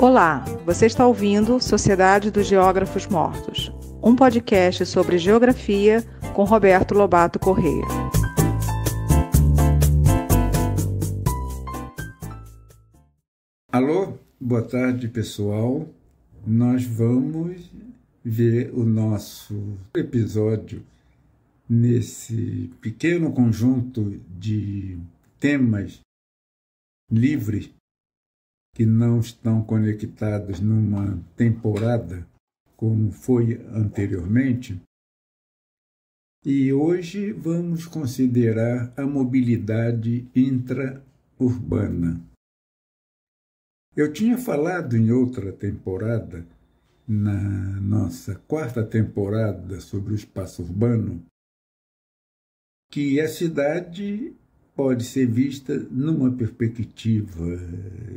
Olá, você está ouvindo Sociedade dos Geógrafos Mortos, um podcast sobre geografia com Roberto Lobato Corrêa. Alô, boa tarde pessoal. Nós vamos ver o nosso episódio nesse pequeno conjunto de temas livres que não estão conectados numa temporada como foi anteriormente. E hoje vamos considerar a mobilidade intraurbana. Eu tinha falado em outra temporada, na nossa quarta temporada sobre o espaço urbano, que a cidade pode ser vista numa perspectiva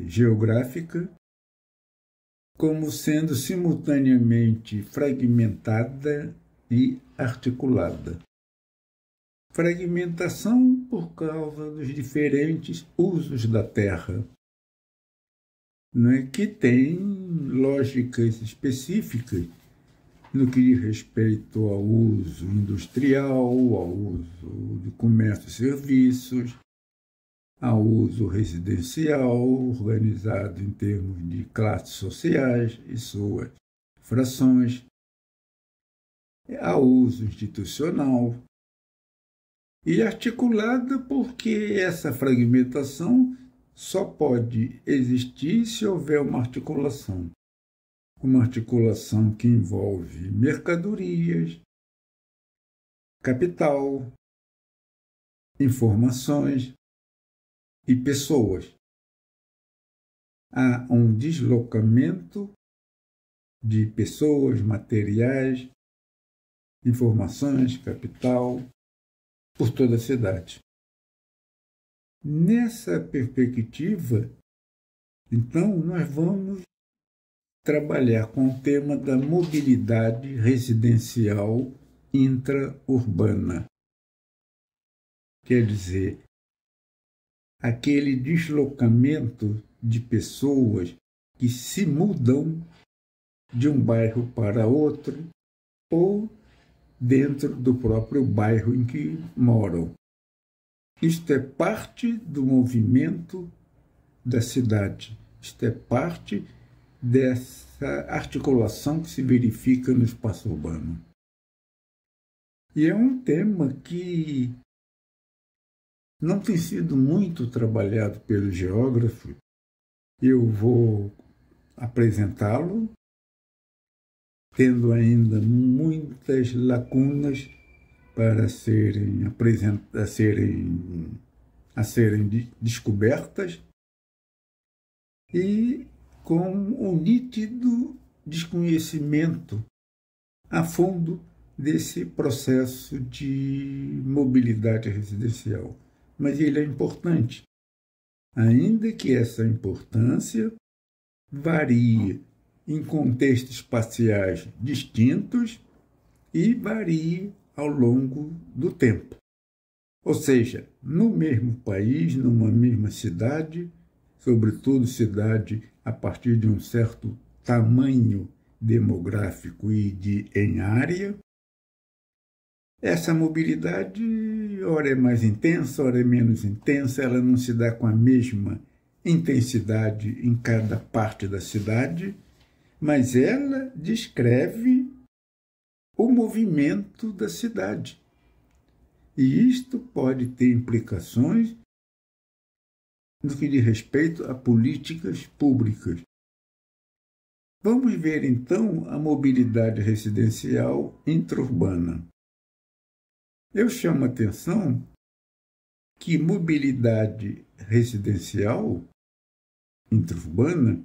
geográfica como sendo simultaneamente fragmentada e articulada. Fragmentação por causa dos diferentes usos da terra, que tem lógicas específicas no que diz respeito ao uso industrial, ao uso de comércio e serviços, ao uso residencial, organizado em termos de classes sociais e suas frações, ao uso institucional, e articulada porque essa fragmentação só pode existir se houver uma articulação que envolve mercadorias, capital, informações e pessoas. Há um deslocamento de pessoas, materiais, informações, capital, por toda a cidade. Nessa perspectiva, então, nós vamos trabalhar com o tema da mobilidade residencial intraurbana. Quer dizer, aquele deslocamento de pessoas que se mudam de um bairro para outro ou dentro do próprio bairro em que moram. Isto é parte do movimento da cidade, isto é parte dessa articulação que se verifica no espaço urbano. E é um tema que não tem sido muito trabalhado pelo geógrafo. Eu vou apresentá-lo, tendo ainda muitas lacunas para serem descobertas e com um nítido desconhecimento a fundo desse processo de mobilidade residencial. Mas ele é importante, ainda que essa importância varie em contextos espaciais distintos e varie ao longo do tempo. Ou seja, no mesmo país, numa mesma cidade, sobretudo cidade a partir de um certo tamanho demográfico e em área, essa mobilidade, ora é mais intensa, ora é menos intensa, ela não se dá com a mesma intensidade em cada parte da cidade, mas ela descreve o movimento da cidade. E isto pode ter implicações no que diz respeito a políticas públicas. Vamos ver, então, a mobilidade residencial intraurbana. Eu chamo a atenção que mobilidade residencial intraurbana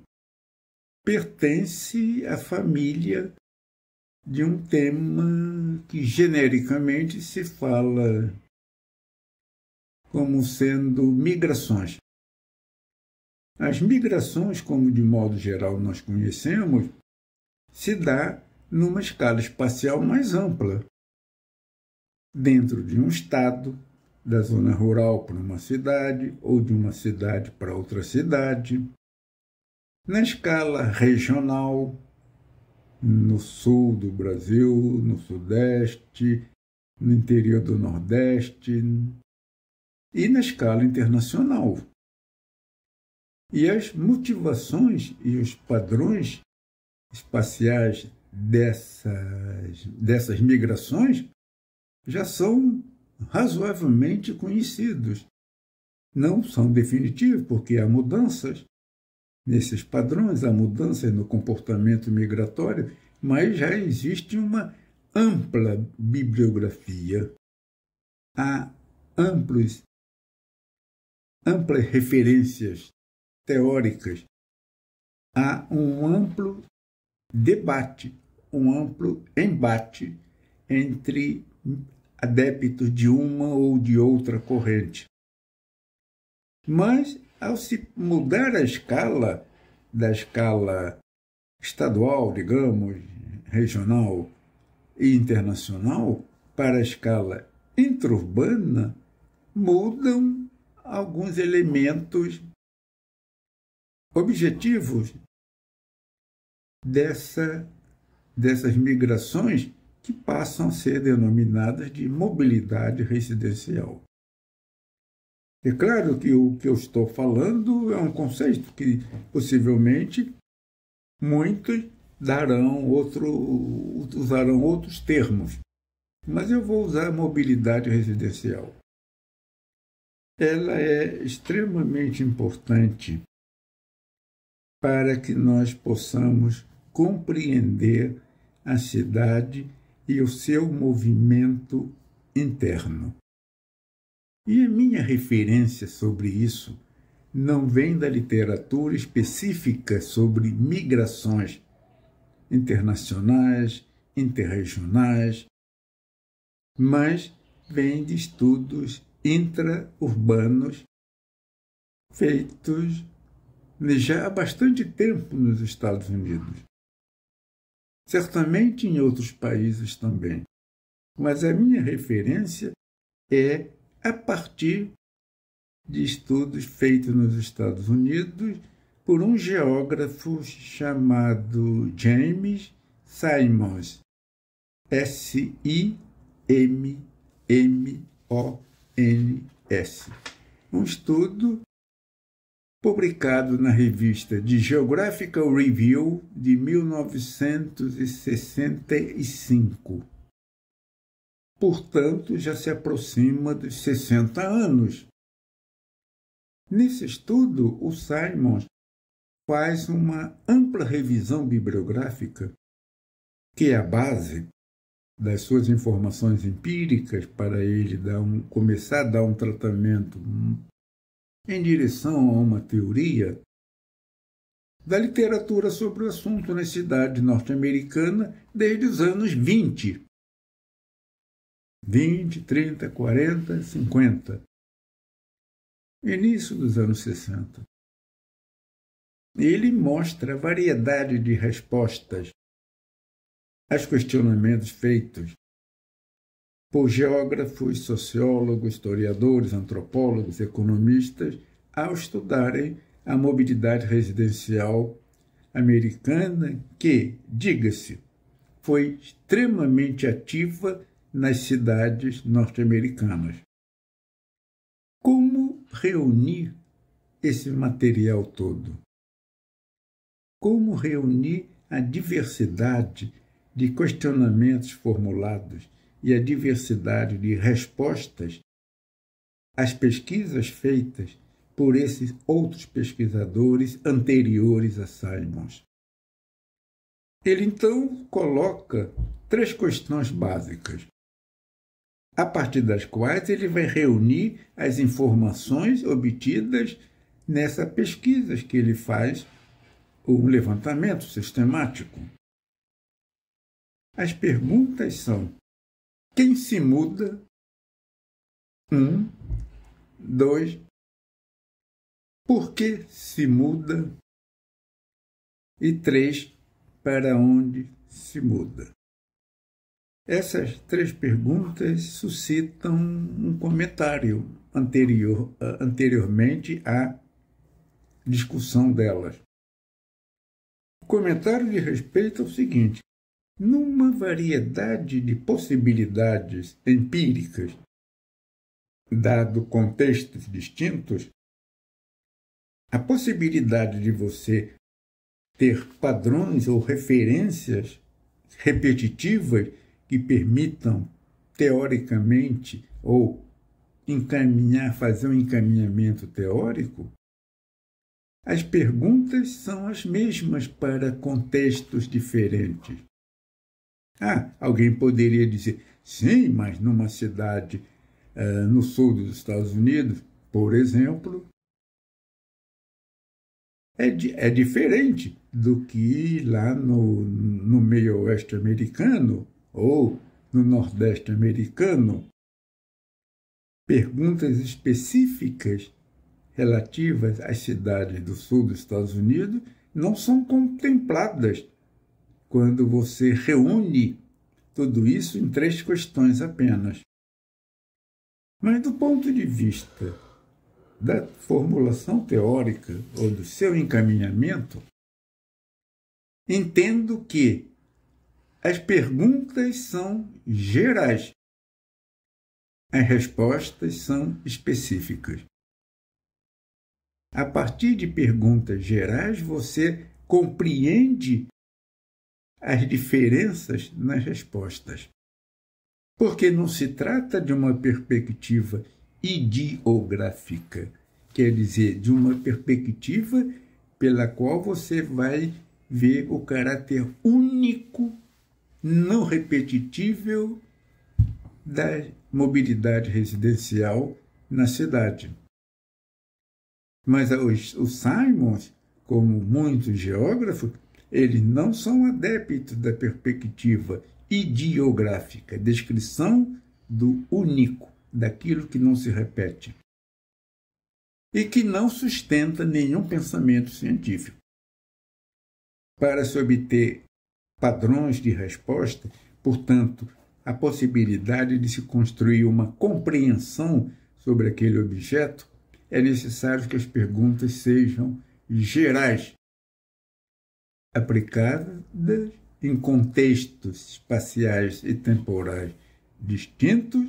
pertence à família de um tema que genericamente se fala como sendo migrações. As migrações, como de modo geral nós conhecemos, se dá numa escala espacial mais ampla, dentro de um estado, da zona rural para uma cidade ou de uma cidade para outra cidade. Na escala regional, no sul do Brasil, no sudeste, no interior do Nordeste, e na escala internacional. E as motivações e os padrões espaciais dessas migrações já são razoavelmente conhecidos. Não são definitivos, porque há mudanças nesses padrões, há mudanças no comportamento migratório, mas já existe uma ampla bibliografia. Há amplas referências teóricas. Há um amplo debate, um amplo embate entre adeptos de uma ou de outra corrente. Mas, ao se mudar a escala, da escala estadual, digamos, regional e internacional, para a escala intra-urbana, mudam alguns elementos objetivos dessas migrações que passam a ser denominadas de mobilidade residencial. É claro que o que eu estou falando é um conceito que possivelmente muitos usarão outros termos, mas eu vou usar mobilidade residencial. Ela é extremamente importante para que nós possamos compreender a cidade e o seu movimento interno. E a minha referência sobre isso não vem da literatura específica sobre migrações internacionais, interregionais, mas vem de estudos intra-urbanos feitos já há bastante tempo nos Estados Unidos. Certamente em outros países também. Mas a minha referência é a partir de estudos feitos nos Estados Unidos por um geógrafo chamado James Simons, S-I-M-M-O-N-S. Um estudo publicado na revista The Geographical Review de 1965. Portanto, já se aproxima dos 60 anos. Nesse estudo, o Simons faz uma ampla revisão bibliográfica, que é a base das suas informações empíricas para ele começar a dar um tratamento em direção a uma teoria da literatura sobre o assunto na cidade norte-americana desde os anos 20, 30, 40, 50, início dos anos 60. Ele mostra a variedade de respostas aos questionamentos feitos por geógrafos, sociólogos, historiadores, antropólogos, economistas, ao estudarem a mobilidade residencial americana, que, diga-se, foi extremamente ativa nas cidades norte-americanas. Como reunir esse material todo? Como reunir a diversidade de questionamentos formulados e a diversidade de respostas às pesquisas feitas por esses outros pesquisadores anteriores a Simons? Ele, então, coloca 3 questões básicas, a partir das quais ele vai reunir as informações obtidas nessa pesquisa que ele faz, um levantamento sistemático. As perguntas são: quem se muda? 1. 2. Por que se muda? E 3. Para onde se muda? Essas 3 perguntas suscitam um comentário anteriormente à discussão delas. comentário de respeito ao seguinte: numa variedade de possibilidades empíricas, dado contextos distintos, a possibilidade de você ter padrões ou referências repetitivas que permitam, teoricamente, ou fazer um encaminhamento teórico, as perguntas são as mesmas para contextos diferentes. Alguém poderia dizer, sim, mas numa cidade no sul dos Estados Unidos, por exemplo, é diferente do que lá no meio oeste americano ou no nordeste americano. Perguntas específicas relativas às cidades do sul dos Estados Unidos não são contempladas quando você reúne tudo isso em 3 questões apenas. Mas do ponto de vista da formulação teórica ou do seu encaminhamento, entendo que as perguntas são gerais, as respostas são específicas. A partir de perguntas gerais, você compreende as diferenças nas respostas. Porque não se trata de uma perspectiva ideográfica, quer dizer, de uma perspectiva pela qual você vai ver o caráter único, não repetível da mobilidade residencial na cidade. Mas os Simons, como muitos geógrafos, eles não são adeptos da perspectiva ideográfica, descrição do único, daquilo que não se repete, e que não sustenta nenhum pensamento científico. Para se obter padrões de resposta, portanto, a possibilidade de se construir uma compreensão sobre aquele objeto, é necessário que as perguntas sejam gerais, aplicadas em contextos espaciais e temporais distintos,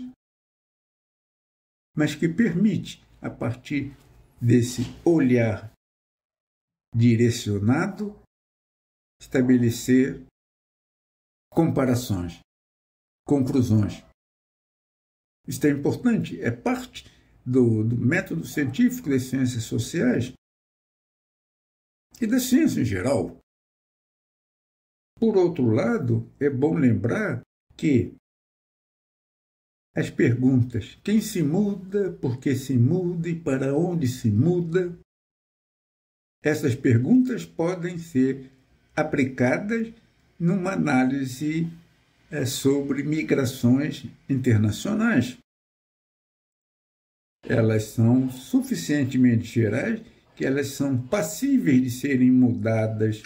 mas que permite, a partir desse olhar direcionado, estabelecer comparações, conclusões. Isso é importante, é parte do método científico das ciências sociais e da ciência em geral. Por outro lado, é bom lembrar que as perguntas quem se muda, por que se muda e para onde se muda, essas perguntas podem ser aplicadas numa análise sobre migrações internacionais. Elas são suficientemente gerais que elas são passíveis de serem mudadas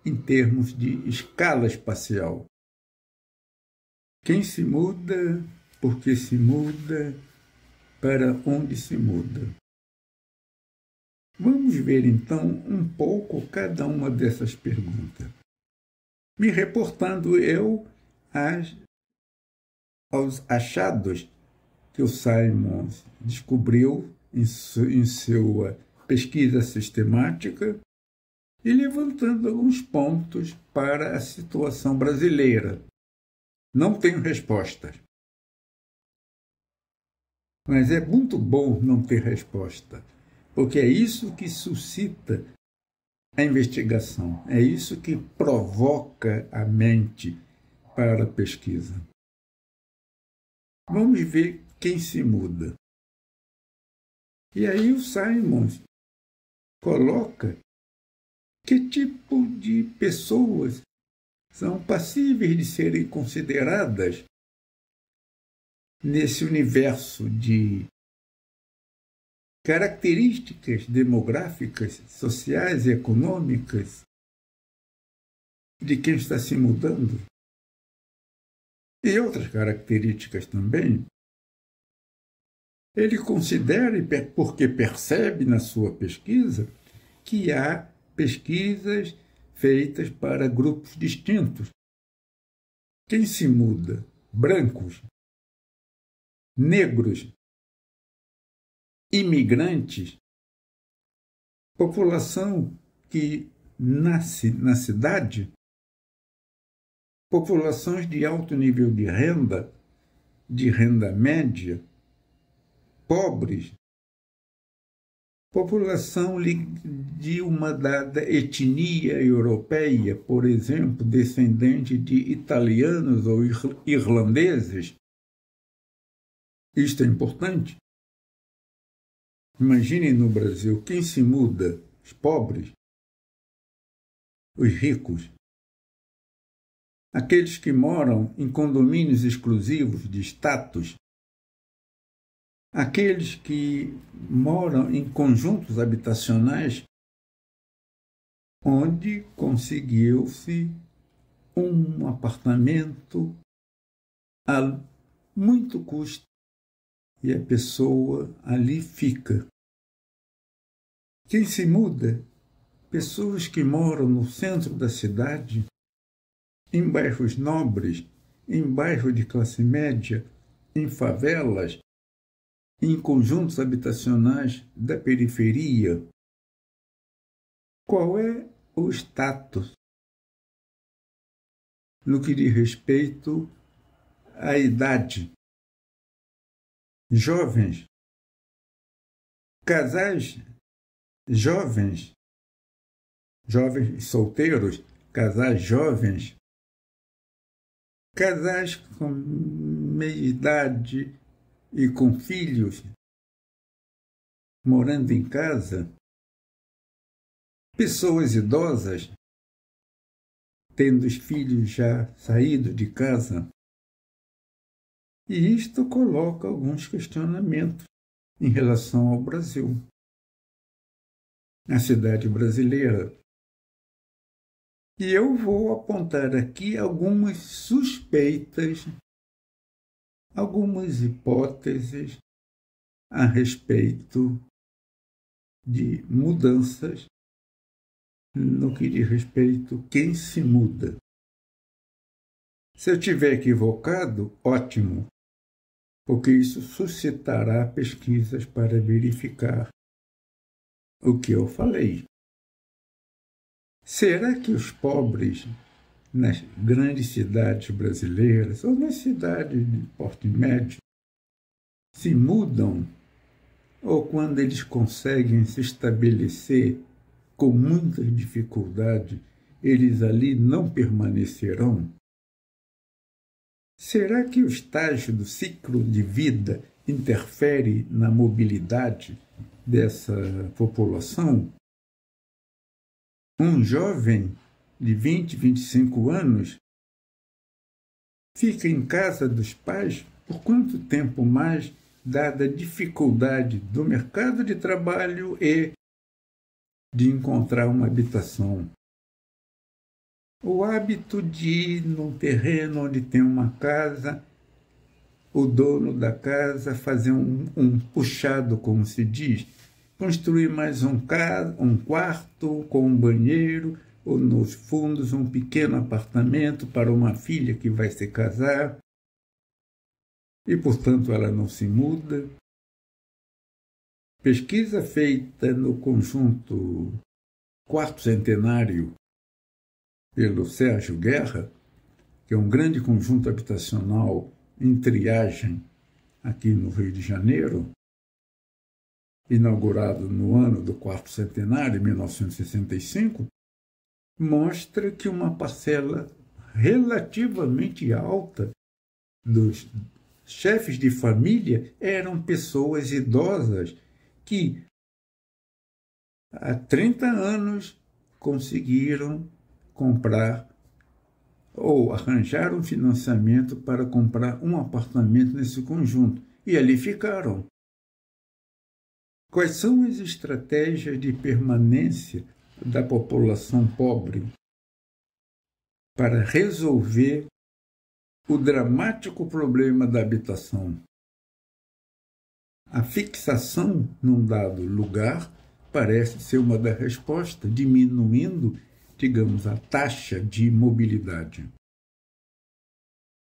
em termos de escala espacial. Quem se muda, por que se muda, para onde se muda. Vamos ver então um pouco cada uma dessas perguntas, me reportando eu aos achados que o Simons descobriu em sua pesquisa sistemática e levantando alguns pontos para a situação brasileira. Não tenho respostas. Mas é muito bom não ter resposta, porque é isso que suscita a investigação, é isso que provoca a mente para a pesquisa. Vamos ver quem se muda. E aí o Simons coloca que tipo de pessoas são passíveis de serem consideradas nesse universo de características demográficas, sociais e econômicas de quem está se mudando. E outras características também. Ele considera, porque percebe na sua pesquisa, que há pesquisas feitas para grupos distintos. Quem se muda? Brancos, negros, imigrantes, população que nasce na cidade, populações de alto nível de renda média, pobres, população de uma dada etnia europeia, por exemplo, descendente de italianos ou irlandeses. Isto é importante. Imaginem no Brasil, quem se muda? Os pobres, os ricos, aqueles que moram em condomínios exclusivos de status, aqueles que moram em conjuntos habitacionais onde conseguiu-se um apartamento a muito custo e a pessoa ali fica. Quem se muda? Pessoas que moram no centro da cidade, em bairros nobres, em bairros de classe média, em favelas, em conjuntos habitacionais da periferia. Qual é o status no que diz respeito à idade? Jovens, casais jovens, jovens solteiros, casais jovens, casais com meia-idade e com filhos, morando em casa, pessoas idosas, tendo os filhos já saídos de casa. E isto coloca alguns questionamentos em relação ao Brasil, a cidade brasileira. E eu vou apontar aqui algumas suspeitas, algumas hipóteses a respeito de mudanças no que diz respeito a quem se muda. Se eu estiver equivocado, ótimo, porque isso suscitará pesquisas para verificar o que eu falei. Será que os pobres nas grandes cidades brasileiras ou nas cidades de porte médio se mudam, ou quando eles conseguem se estabelecer com muita dificuldade, eles ali não permanecerão? Será que o estágio do ciclo de vida interfere na mobilidade dessa população? Um jovem de 20, 25 anos fica em casa dos pais por quanto tempo mais, dada a dificuldade do mercado de trabalho e de encontrar uma habitação? O hábito de ir num terreno onde tem uma casa, o dono da casa fazer um puxado, como se diz, construir mais um quarto com um banheiro, ou nos fundos um pequeno apartamento para uma filha que vai se casar, e, portanto, ela não se muda. Pesquisa feita no conjunto Quarto Centenário pelo Sérgio Guerra, que é um grande conjunto habitacional em Triagem, aqui no Rio de Janeiro, inaugurado no ano do quarto centenário, 1965, mostra que uma parcela relativamente alta dos chefes de família eram pessoas idosas que há 30 anos conseguiram comprar ou arranjar um financiamento para comprar um apartamento nesse conjunto, e ali ficaram. Quais são as estratégias de permanência da população pobre para resolver o dramático problema da habitação? A fixação num dado lugar parece ser uma das respostas, diminuindo digamos, a taxa de mobilidade.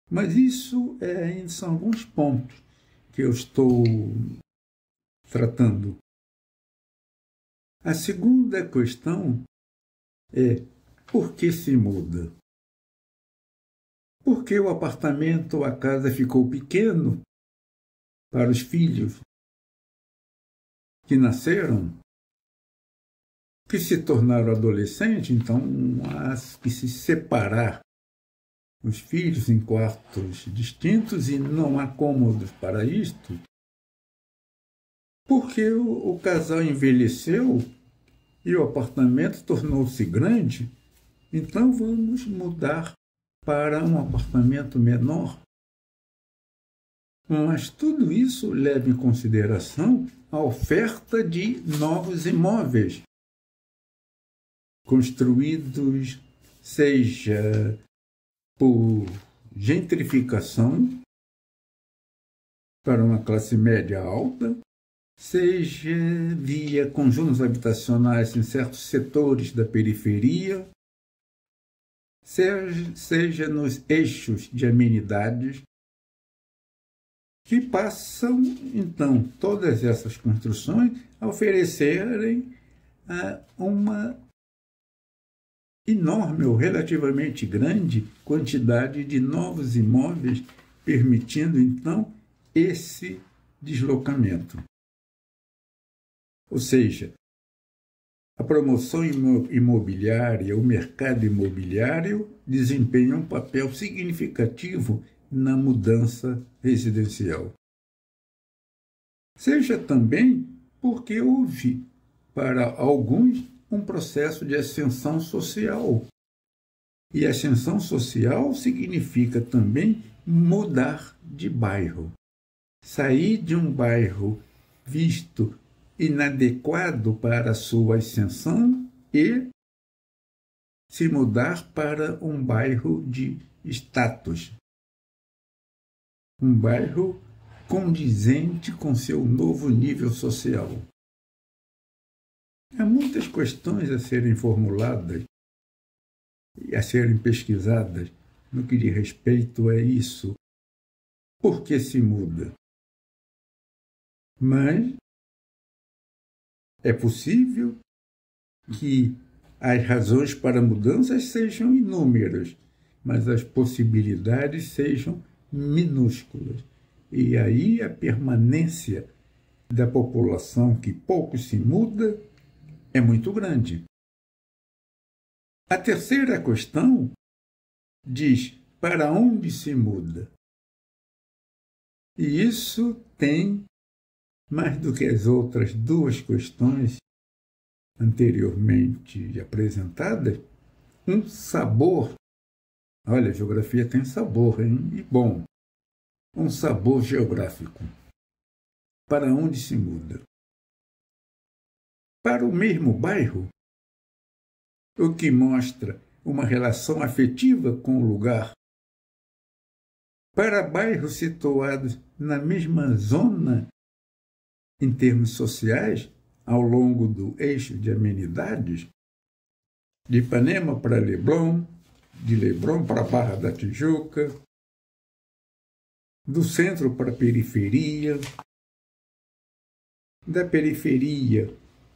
Mas isso são alguns pontos que eu estou tratando. A segunda questão é por que se muda? Por que o apartamento ou a casa ficou pequeno para os filhos que nasceram, que se tornaram adolescentes, então há que se separar os filhos em quartos distintos e não há cômodos para isto, porque o casal envelheceu e o apartamento tornou-se grande, então vamos mudar para um apartamento menor. Mas tudo isso leva em consideração a oferta de novos imóveis, construídos, seja por gentrificação para uma classe média alta, seja via conjuntos habitacionais em certos setores da periferia, seja nos eixos de amenidades, que passam, então, todas essas construções a oferecerem uma enorme ou relativamente grande quantidade de novos imóveis, permitindo, então, esse deslocamento. Ou seja, a promoção imobiliária, o mercado imobiliário desempenham um papel significativo na mudança residencial. Seja também porque houve, para alguns, um processo de ascensão social. E ascensão social significa também mudar de bairro. Sair de um bairro visto inadequado para a sua ascensão e se mudar para um bairro de status. Um bairro condizente com seu novo nível social. Há muitas questões a serem formuladas e a serem pesquisadas no que diz respeito a isso. Por que se muda? Mas é possível que as razões para mudanças sejam inúmeras, mas as possibilidades sejam minúsculas. E aí a permanência da população que pouco se muda é muito grande. A terceira questão diz para onde se muda. E isso tem, mais do que as outras duas questões anteriormente apresentadas, um sabor. Olha, a geografia tem sabor, hein? E bom, um sabor geográfico. Para onde se muda? Para o mesmo bairro, o que mostra uma relação afetiva com o lugar. Para bairros situados na mesma zona, em termos sociais, ao longo do eixo de amenidades, de Ipanema para Leblon, de Leblon para Barra da Tijuca, do centro para a periferia, da periferia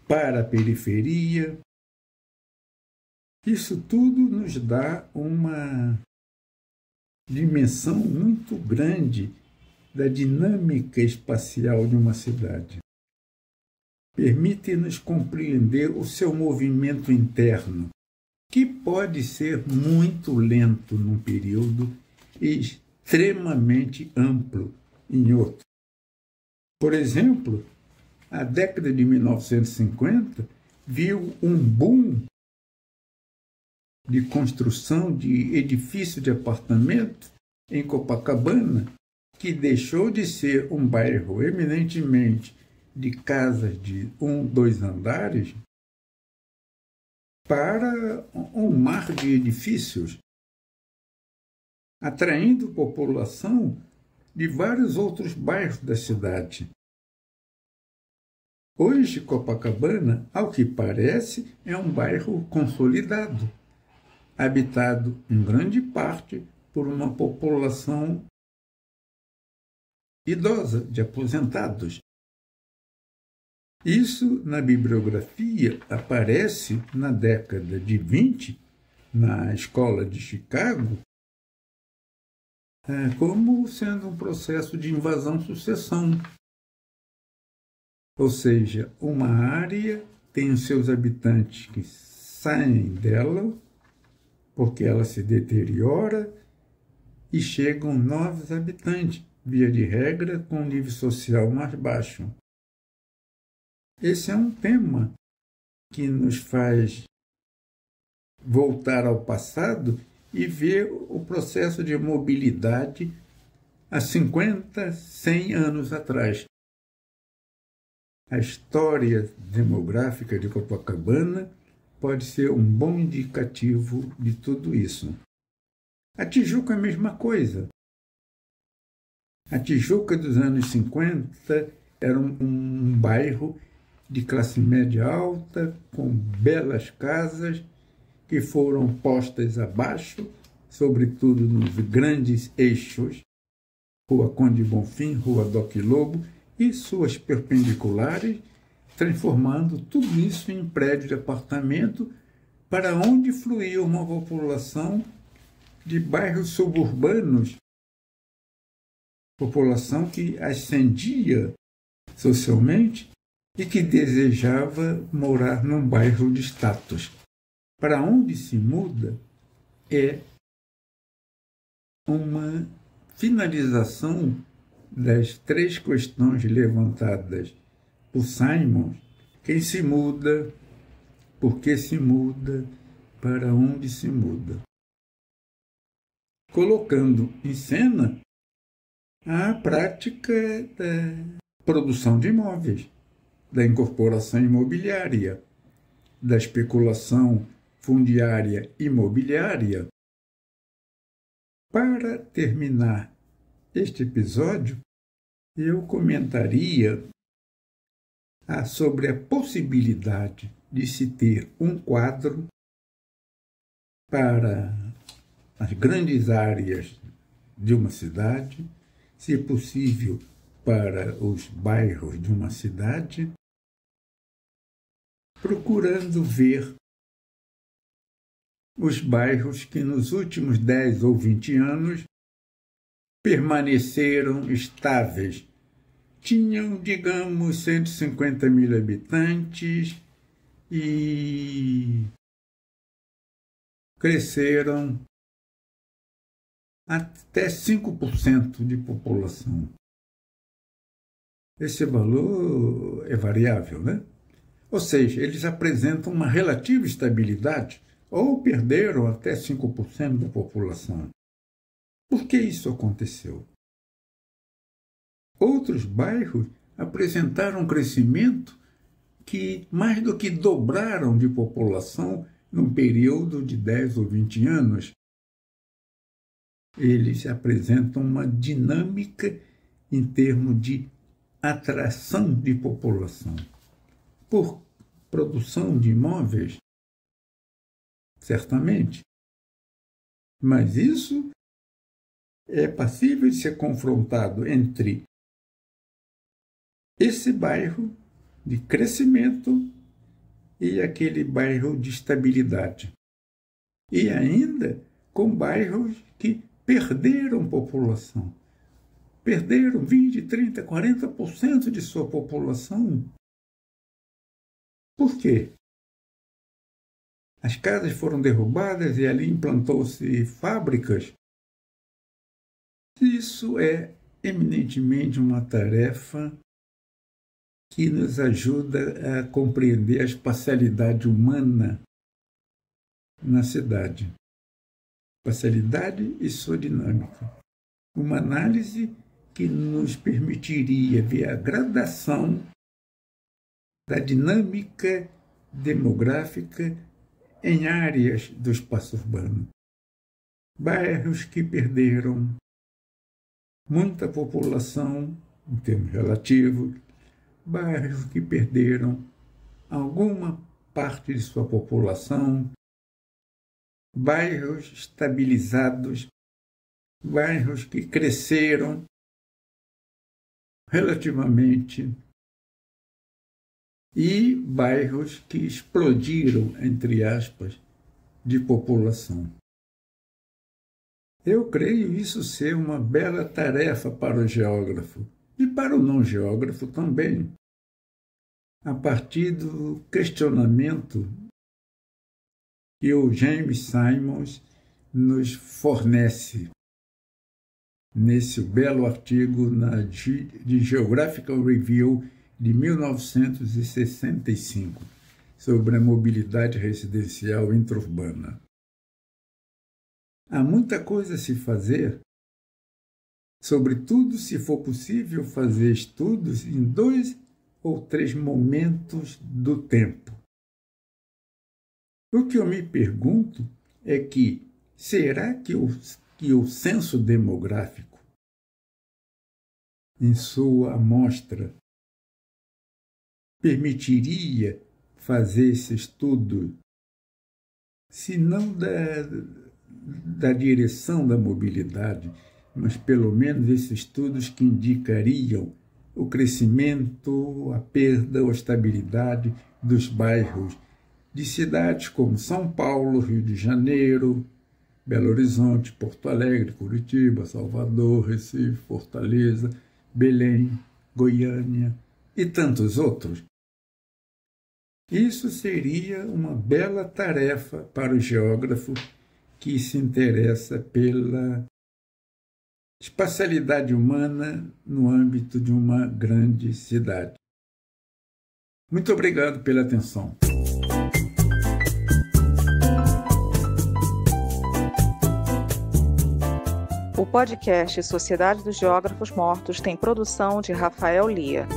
para a periferia. Isso tudo nos dá uma dimensão muito grande da dinâmica espacial de uma cidade. Permite-nos compreender o seu movimento interno, que pode ser muito lento num período e extremamente amplo em outro. Por exemplo, a década de 1950 viu um boom de construção de edifícios de apartamento em Copacabana, que deixou de ser um bairro eminentemente de casas de 1, 2 andares para um mar de edifícios, atraindo população de vários outros bairros da cidade. Hoje, Copacabana, ao que parece, é um bairro consolidado, habitado em grande parte por uma população idosa, de aposentados. Isso, na bibliografia, aparece na década de 20, na escola de Chicago, como sendo um processo de invasão-sucessão. Ou seja, uma área tem os seus habitantes que saem dela, porque ela se deteriora, e chegam novos habitantes, via de regra, com um nível social mais baixo. Esse é um tema que nos faz voltar ao passado e ver o processo de mobilidade há 50, 100 anos atrás. A história demográfica de Copacabana pode ser um bom indicativo de tudo isso. A Tijuca é a mesma coisa. A Tijuca dos anos 50 era um bairro de classe média alta, com belas casas que foram postas abaixo, sobretudo nos grandes eixos, Rua Conde Bonfim, Rua Doc Lobo, e suas perpendiculares, transformando tudo isso em prédio de apartamento, para onde fluía uma população de bairros suburbanos, população que ascendia socialmente e que desejava morar num bairro de status. Para onde se muda é uma finalização das 3 questões levantadas por Simons: quem se muda, por que se muda, para onde se muda. Colocando em cena a prática da produção de imóveis, da incorporação imobiliária, da especulação fundiária imobiliária. Para terminar este episódio, eu comentaria sobre a possibilidade de se ter um quadro para as grandes áreas de uma cidade, se possível para os bairros de uma cidade, procurando ver os bairros que nos últimos 10 ou 20 anos permaneceram estáveis. Tinham, digamos, 150 mil habitantes e cresceram até 5% de população. Esse valor é variável, né? Ou seja, eles apresentam uma relativa estabilidade, ou perderam até 5% da população. Por que isso aconteceu? Outros bairros apresentaram um crescimento que mais do que dobraram de população num período de 10 ou 20 anos. Eles apresentam uma dinâmica em termos de atração de população. Por produção de imóveis, certamente. Mas isso é passível de ser confrontado entre esse bairro de crescimento e aquele bairro de estabilidade. E ainda com bairros que perderam população. Perderam 20, 30, 40% de sua população. Por quê? As casas foram derrubadas e ali implantou-se fábricas. Isso é eminentemente uma tarefa que nos ajuda a compreender a espacialidade humana na cidade. Espacialidade e sua dinâmica. Uma análise que nos permitiria ver a gradação da dinâmica demográfica em áreas do espaço urbano. Bairros que perderam muita população, em termos relativos, bairros que perderam alguma parte de sua população, bairros estabilizados, bairros que cresceram relativamente e bairros que explodiram, entre aspas, de população. Eu creio isso ser uma bela tarefa para o geógrafo e para o não geógrafo também, a partir do questionamento que o James Simons nos fornece nesse belo artigo de Geographical Review de 1965 sobre a mobilidade residencial intraurbana. Há muita coisa a se fazer, sobretudo se for possível fazer estudos em 2 ou 3 momentos do tempo. O que eu me pergunto é que será que o censo demográfico, em sua amostra, permitiria fazer esse estudo, se não da direção da mobilidade, mas pelo menos esses estudos que indicariam o crescimento, a perda ou a estabilidade dos bairros de cidades como São Paulo, Rio de Janeiro, Belo Horizonte, Porto Alegre, Curitiba, Salvador, Recife, Fortaleza, Belém, Goiânia e tantos outros. Isso seria uma bela tarefa para o geógrafo que se interessa pela espacialidade humana no âmbito de uma grande cidade. Muito obrigado pela atenção. O podcast Sociedade dos Geógrafos Mortos tem produção de Rafael Lia.